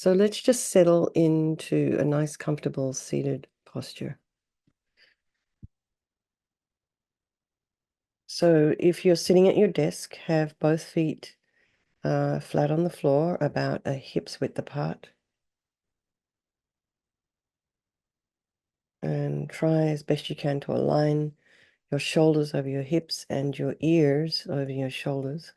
So let's just settle into a nice, comfortable seated posture. So if you're sitting at your desk, have both feet flat on the floor, about a hip's width apart. And try as best you can to align your shoulders over your hips and your ears over your shoulders.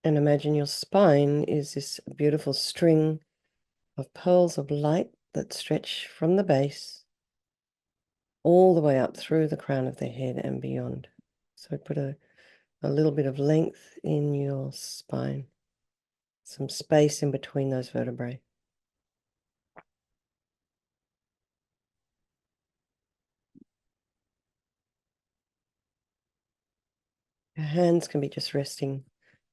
And imagine your spine is this beautiful string of pearls of light that stretch from the base all the way up through the crown of the head and beyond. So put a little bit of length in your spine, some space in between those vertebrae. Your hands can be just resting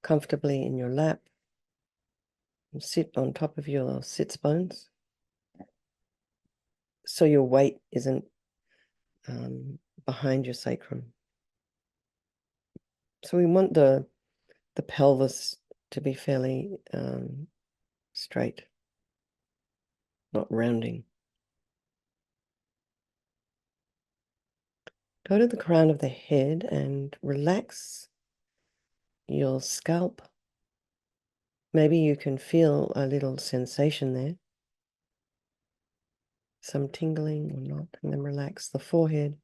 comfortably in your lap. And sit on top of your sits bones, so your weight isn't behind your sacrum. So we want the pelvis to be fairly straight, not rounding. Go to the crown of the head and relax your scalp. Maybe you can feel a little sensation there, some tingling or not, and then relax the forehead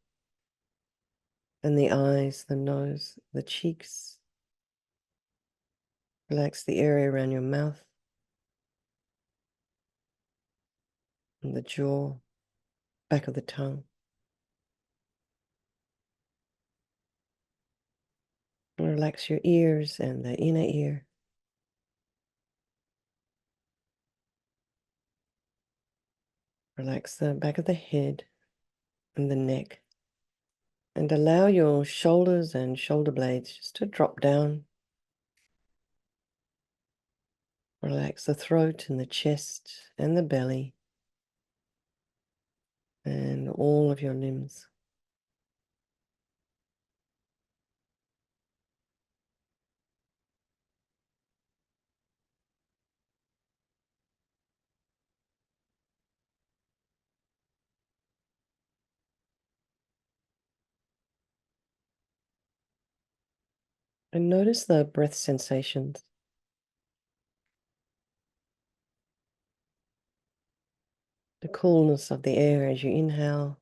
and the eyes, the nose, the cheeks. Relax the area around your mouth and the jaw, back of the tongue. Relax your ears and the inner ear. Relax the back of the head and the neck. And allow your shoulders and shoulder blades just to drop down. Relax the throat and the chest and the belly and all of your limbs. And notice the breath sensations. The coolness of the air as you inhale,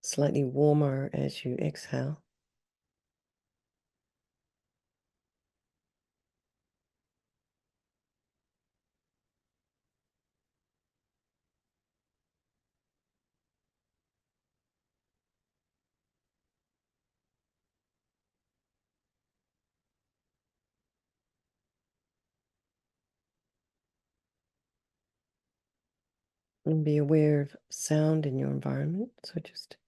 slightly warmer as you exhale. And be aware of sound in your environment. So just,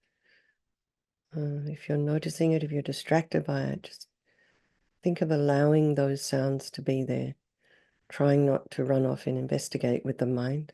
if you're noticing it, if you're distracted by it, just think of allowing those sounds to be there, trying not to run off and investigate with the mind.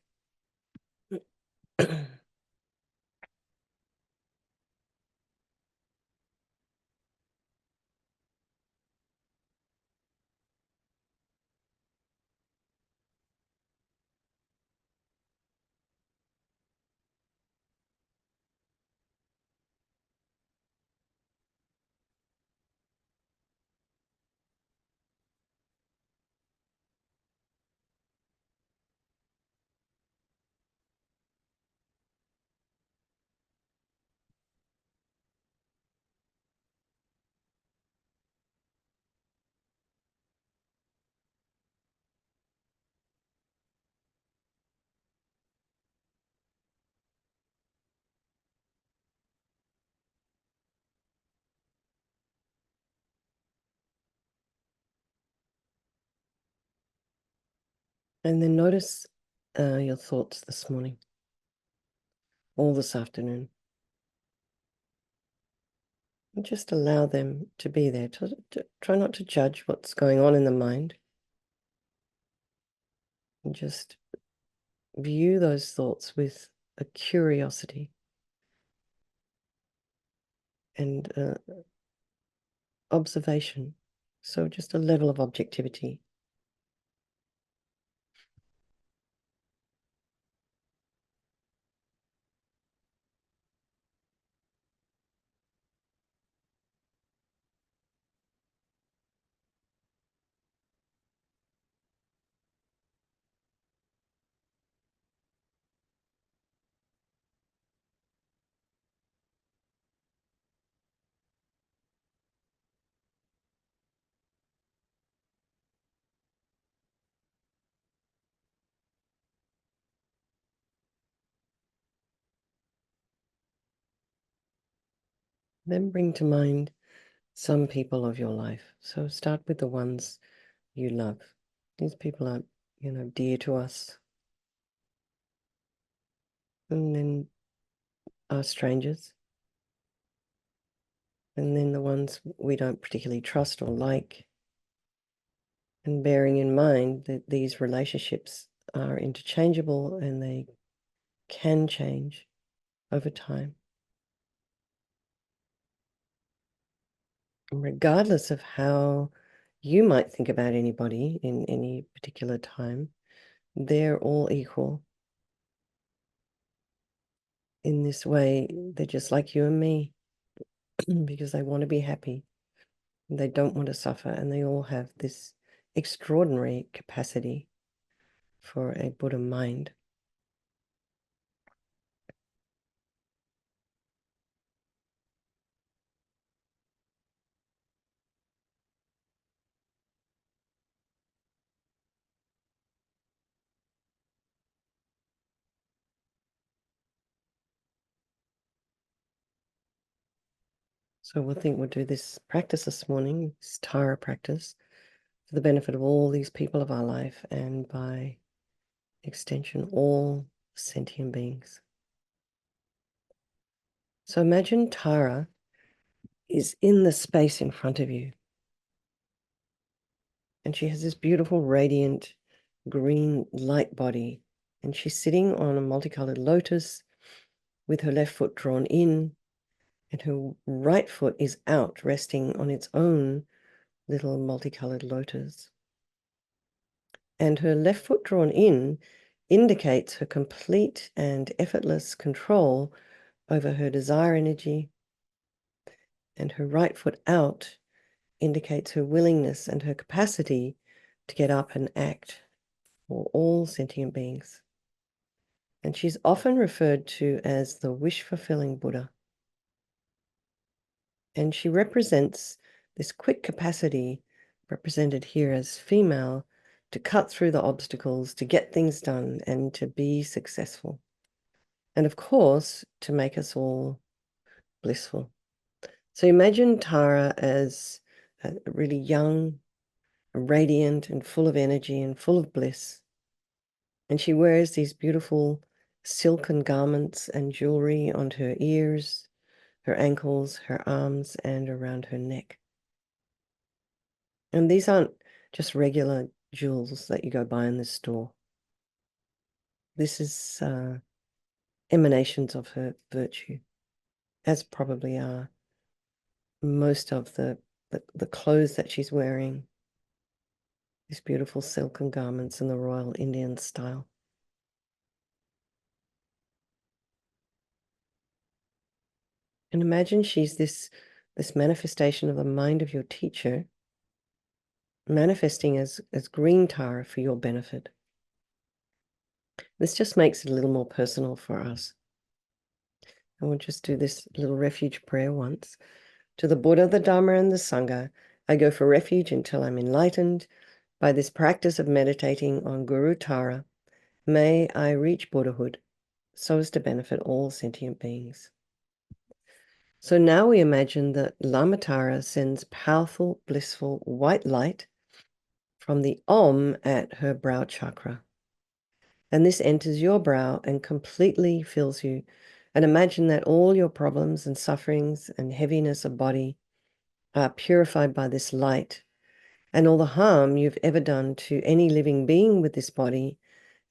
And then notice your thoughts this morning, all this afternoon. And just allow them to be there. Try not to judge what's going on in the mind. And just view those thoughts with a curiosity. and observation. So just a level of objectivity. Then bring to mind some people of your life. So start with the ones you love. These people are, dear to us. And then are strangers. And then the ones we don't particularly trust or like. And bearing in mind that these relationships are interchangeable and they can change over time. And regardless of how you might think about anybody in any particular time, they're all equal. In this way, they're just like you and me because they want to be happy. They don't want to suffer, and they all have this extraordinary capacity for a Buddha mind. So we'll do this practice this morning, this TARE practice, for the benefit of all these people of our life and by extension, all sentient beings. So imagine Tara is in the space in front of you. And she has this beautiful, radiant, green light body. And she's sitting on a multicolored lotus with her left foot drawn in, and her right foot is out, resting on its own little multicolored lotus. And her left foot drawn in indicates her complete and effortless control over her desire energy, and her right foot out indicates her willingness and her capacity to get up and act for all sentient beings. And she's often referred to as the wish-fulfilling Buddha. And she represents this quick capacity, represented here as female, to cut through the obstacles, to get things done, and to be successful. And of course, to make us all blissful. So imagine Tara as really young, radiant, and full of energy and full of bliss. And she wears these beautiful silken garments and jewelry onto her ears, her ankles, her arms, and around her neck. And these aren't just regular jewels that you go buy in the store. This is emanations of her virtue, as probably are most of the clothes that she's wearing, these beautiful silken garments in the Royal Indian style. And imagine she's this manifestation of the mind of your teacher, manifesting as green Tara for your benefit. This just makes it a little more personal for us. And we'll just do this little refuge prayer once. To the Buddha, the Dharma, and the Sangha, I go for refuge until I'm enlightened. By this practice of meditating on Guru Tara, may I reach Buddhahood so as to benefit all sentient beings. So now we imagine that Lama Tara sends powerful, blissful white light from the Om at her brow chakra. And this enters your brow and completely fills you. And imagine that all your problems and sufferings and heaviness of body are purified by this light, and all the harm you've ever done to any living being with this body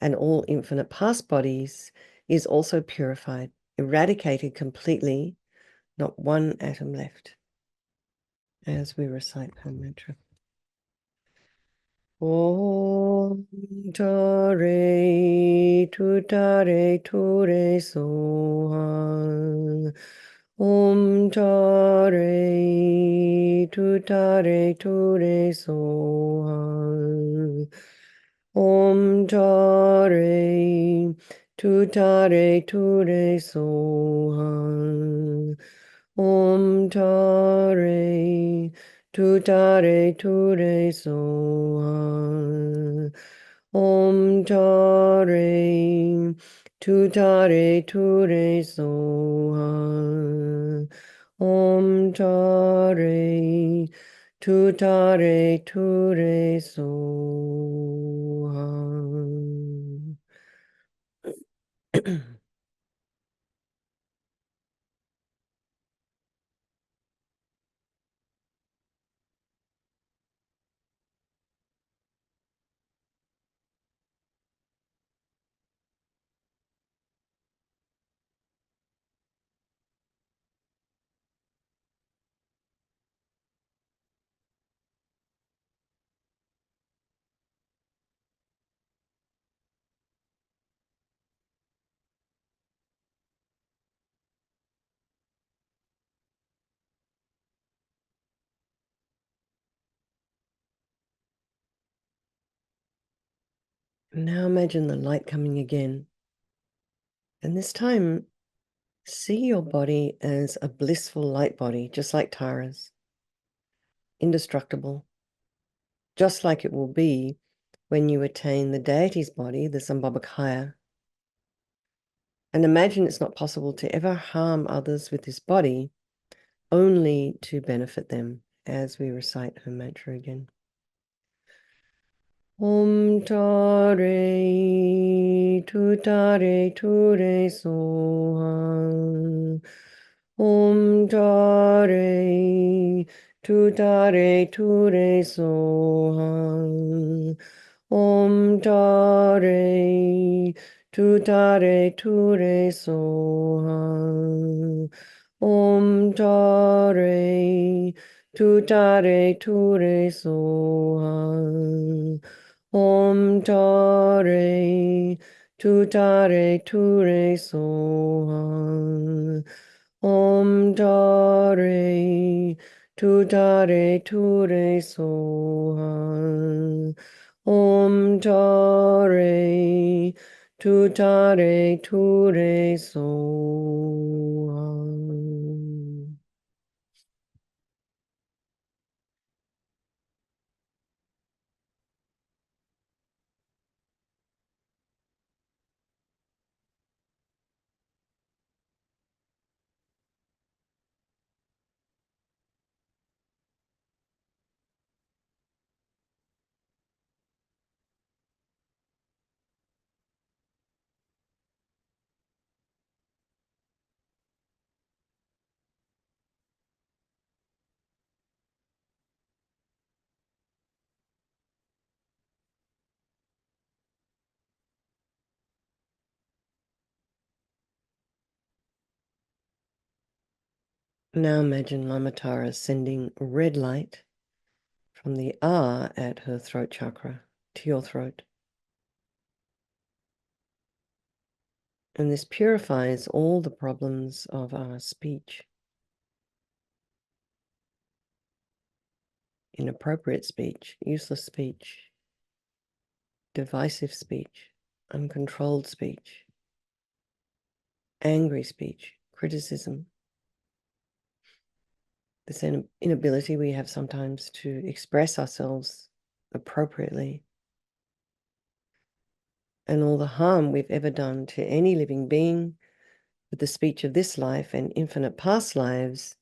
and all infinite past bodies is also purified, eradicated completely Not one atom left as we recite her mantra. Om Tare Tuttare Ture Soha. Om Tare Tuttare Ture Soha. Om Tare Tuttare Ture Soha. Om Tare Tuttare Ture Soha. Om Tare Tuttare Ture Soha. Om Tare Tuttare Ture Soha. Now imagine the light coming again. And this time, see your body as a blissful light body, just like Tara's. Indestructible. Just like it will be when you attain the deity's body, the Sambhogakaya. And imagine it's not possible to ever harm others with this body, only to benefit them, as we recite her mantra again. Om Tare Tuttare Ture Soha. Om Tare Tuttare Ture Soha. Om Tare Tuttare Ture Soha. Om Tare Tuttare Ture Soha. Om Tare Tuttare Ture Soha. Om Tare Tuttare Ture Soha. Om Tare Tuttare Ture Soha. Now imagine Lama Tara sending red light from the R at her throat chakra to your throat. And this purifies all the problems of our speech. Inappropriate speech, useless speech, divisive speech, uncontrolled speech, angry speech, criticism. This inability we have sometimes to express ourselves appropriately, and all the harm we've ever done to any living being with the speech of this life and infinite past lives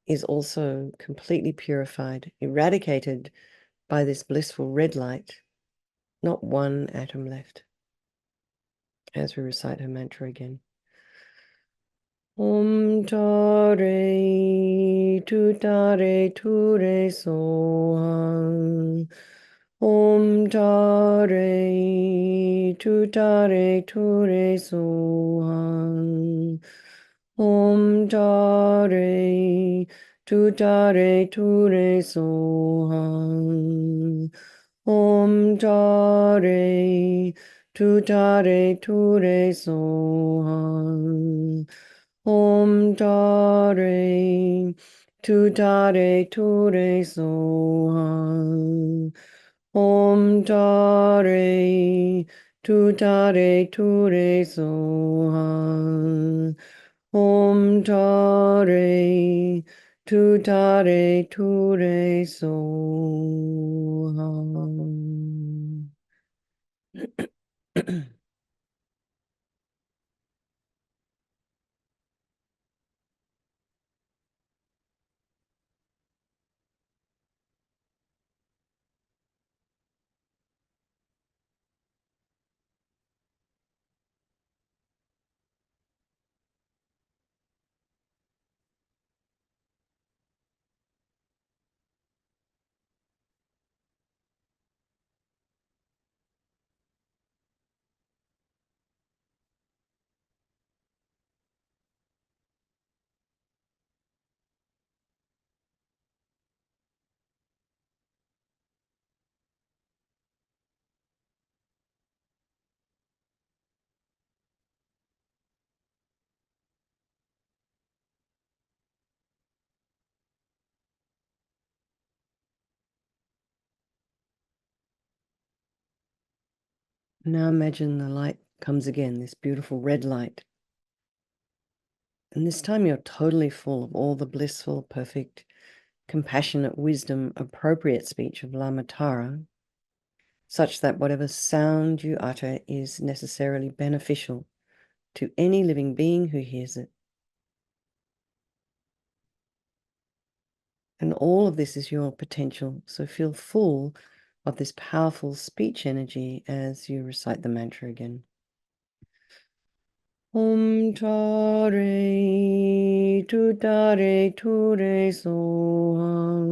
is also completely purified, eradicated by this blissful red light. Not one atom left. As we recite her mantra again. Om Tare Tuttare Ture Soha. Om Tare Tuttare Ture Soha. TARE, TUTTARE, TURE, SOHA. TARE, TUTTARE, TURE, SOHA. TARE, TUTTARE, TURE, SOHA. TARE, TUTTARE, TURE, SOHA. TARE, TUTTARE, TURE, SOHA. Now imagine the light comes again, this beautiful red light. And this time you're totally full of all the blissful, perfect, compassionate wisdom, appropriate speech of Lama Tara, such that whatever sound you utter is necessarily beneficial to any living being who hears it. And all of this is your potential, so feel full of this powerful speech energy as you recite the mantra again. TARE, TUTTARE, TURE, SOHA.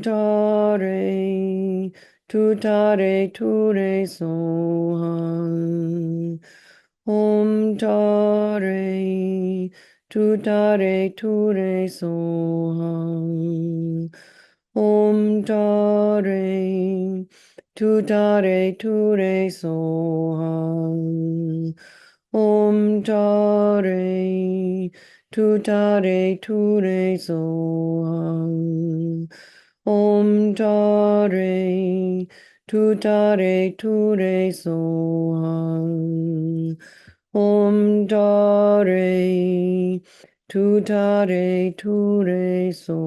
TARE, TUTTARE, TURE, SOHA. TARE, TUTTARE, TURE, SOHA. TARE, TUTTARE, TURE, SOHA. TARE, TUTTARE, TURE, SOHA. TARE, TUTTARE, TURE, SOHA. TARE, TUTTARE, TURE, SOHA.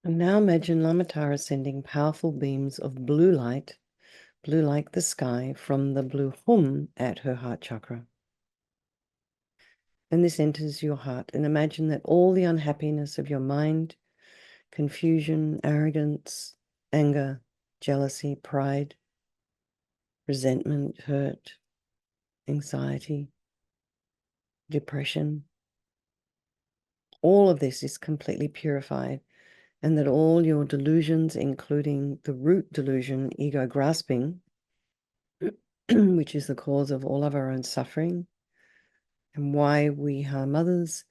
And now imagine Lama Tara sending powerful beams of blue light, blue like the sky, from the blue hum at her heart chakra. And this enters your heart, and imagine that all the unhappiness of your mind, confusion, arrogance, anger, jealousy, pride, resentment, hurt, anxiety, depression, all of this is completely purified, and that all your delusions, including the root delusion, ego grasping, which is the cause of all of our own suffering and why we harm others,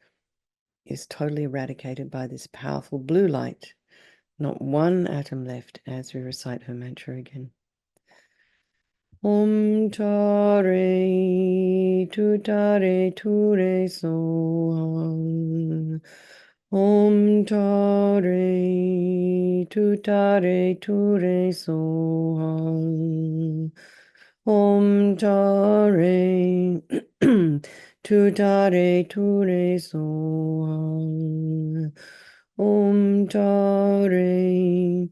is totally eradicated by this powerful blue light. Not one atom left as we recite her mantra again. TARE, TUTTARE, TURE, SOHA. Om Tare Tutare Ture Soham. Om Tare Tutare Ture Soham. Om Tare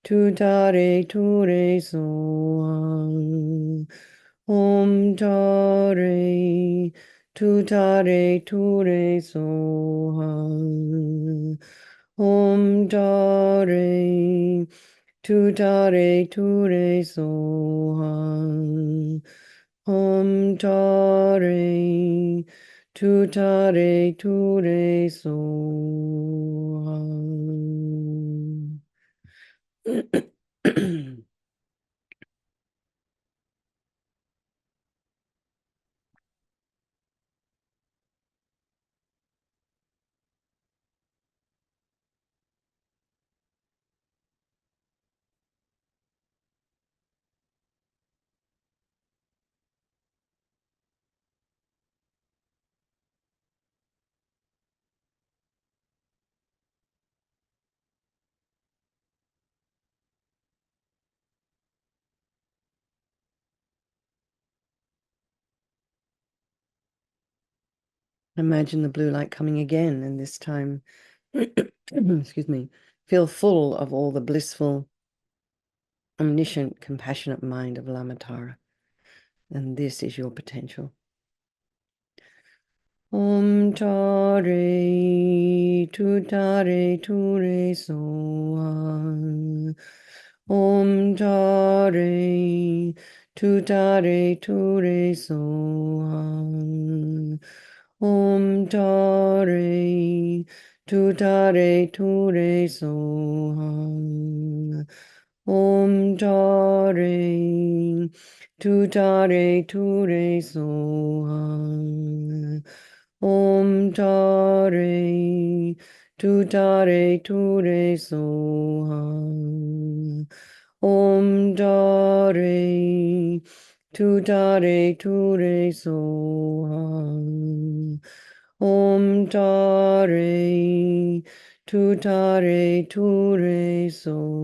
Tutare Ture Soham. Om Tare Tutare Ture Soham. Om Tare Tutare Ture Soham. Om Tare Tutare Ture Soham. Imagine the blue light coming again, and this time, excuse me, feel full of all the blissful, omniscient, compassionate mind of Lama Tara. And this is your potential. Om Tare Tutare Ture Soham. Om Tare Tutare Ture Soham. Om Tare Tutare Ture Soham. Om Tare Tutare Ture Soham. Om Tare Tutare Ture Soham. Om Tare Tutare Ture Soham. Om Tare Tutare Ture Soham.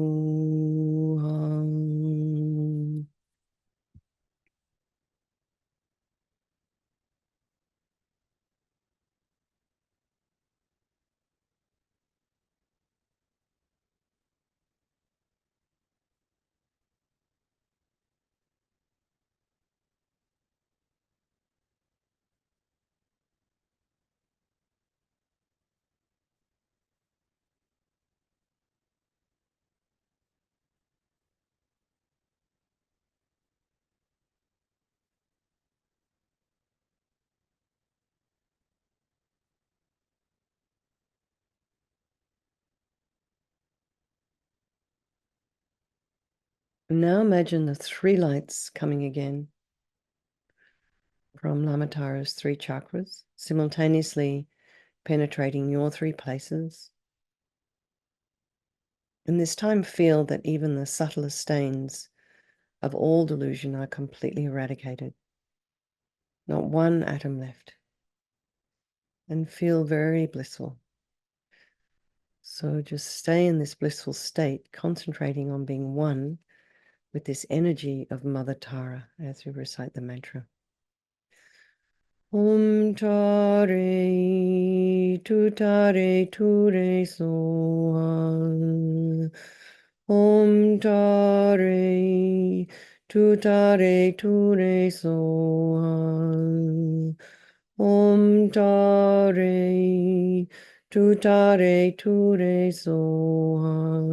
Now imagine the three lights coming again from Lama Tara's three chakras, simultaneously penetrating your three places. And this time feel that even the subtlest stains of all delusion are completely eradicated. Not one atom left. And feel very blissful. So just stay in this blissful state, concentrating on being one with this energy of Mother Tara as we recite the mantra. Om Tare Tutare Ture Soham. Om Tare Tutare Ture Soham. Om Tare Tutare Ture Soham.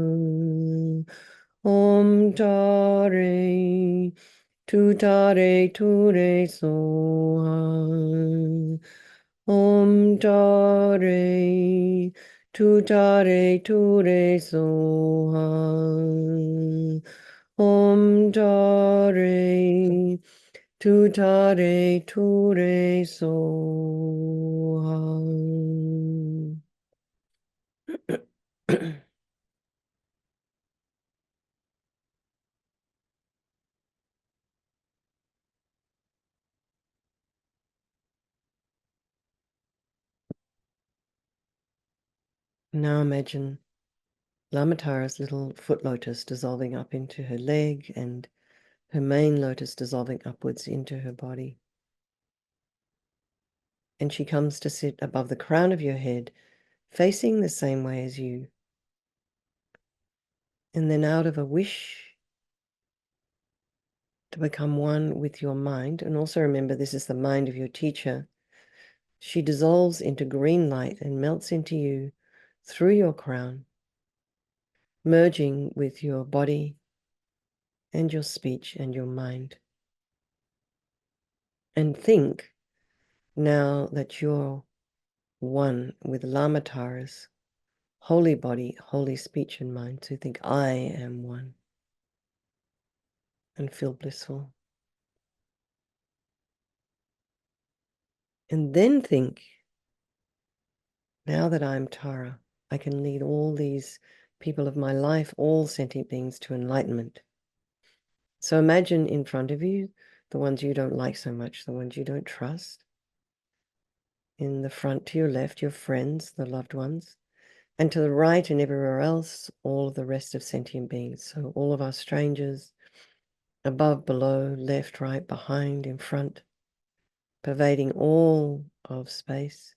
Om Tare Tutare Ture Soham. Om Tare Tutare Ture Soham. Om Tare Tutare Ture Soham. Now imagine Lama Tara's little foot lotus dissolving up into her leg and her main lotus dissolving upwards into her body. And she comes to sit above the crown of your head, facing the same way as you. And then out of a wish to become one with your mind, and also remember this is the mind of your teacher, she dissolves into green light and melts into you through your crown, merging with your body and your speech and your mind. And think now that you're one with Lama Tara's holy body, holy speech and mind. So think, I am one, and feel blissful. And then think, now that I'm Tara, I can lead all these people of my life, all sentient beings, to enlightenment. So imagine in front of you the ones you don't like so much, the ones you don't trust. In the front to your left, your friends, the loved ones. And to the right and everywhere else, all of the rest of sentient beings. So all of our strangers, above, below, left, right, behind, in front, pervading all of space,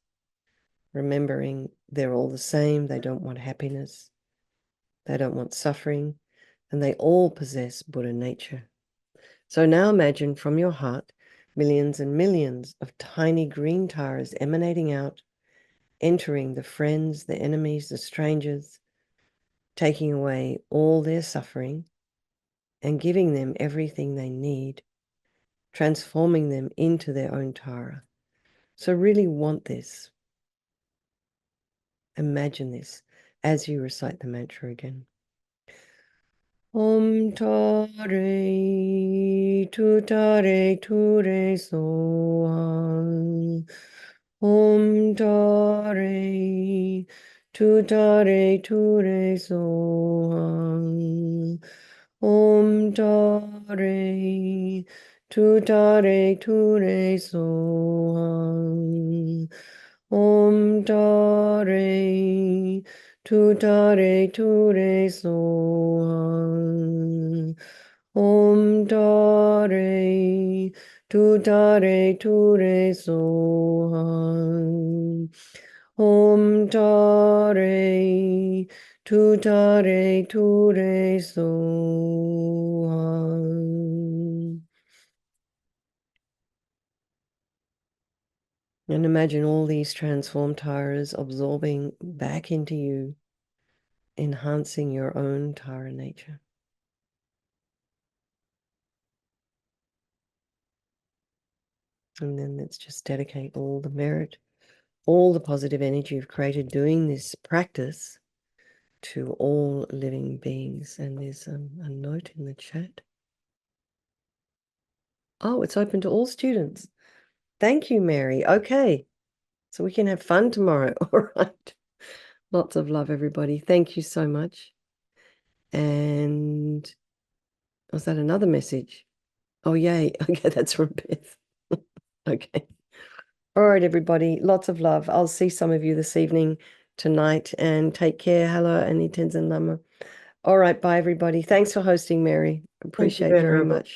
remembering they're all the same. They don't want happiness. They don't want suffering. And they all possess Buddha nature. So now imagine from your heart millions and millions of tiny green taras emanating out, entering the friends, the enemies, the strangers, taking away all their suffering and giving them everything they need, transforming them into their own Tara. So really want this. Imagine this as you recite the mantra again. Om Tare, TUTTARE, TURE, SOHA. Om Tare, TUTTARE, TURE, SOHA. Om Tare, TUTTARE, TURE, SOHA. Om Tare, TUTTARE, TURE, SOHA. Om Tare, TUTTARE, TURE, SOHA. Om Tare, TUTTARE, TURE, SOHA. And imagine all these transformed taras absorbing back into you, enhancing your own Tara nature. And then let's just dedicate all the merit, all the positive energy you've created doing this practice to all living beings. And there's a note in the chat. Oh, it's open to all students. Thank you, Mary. Okay, so we can have fun tomorrow. All right. Lots of love, everybody. Thank you so much. And was that another message? Oh, yay. Okay, that's from Beth. Okay. All right, everybody. Lots of love. I'll see some of you this evening, tonight, and take care. Hello, Annie Tenzin Lama. All right, bye, everybody. Thanks for hosting, Mary. Appreciate very much.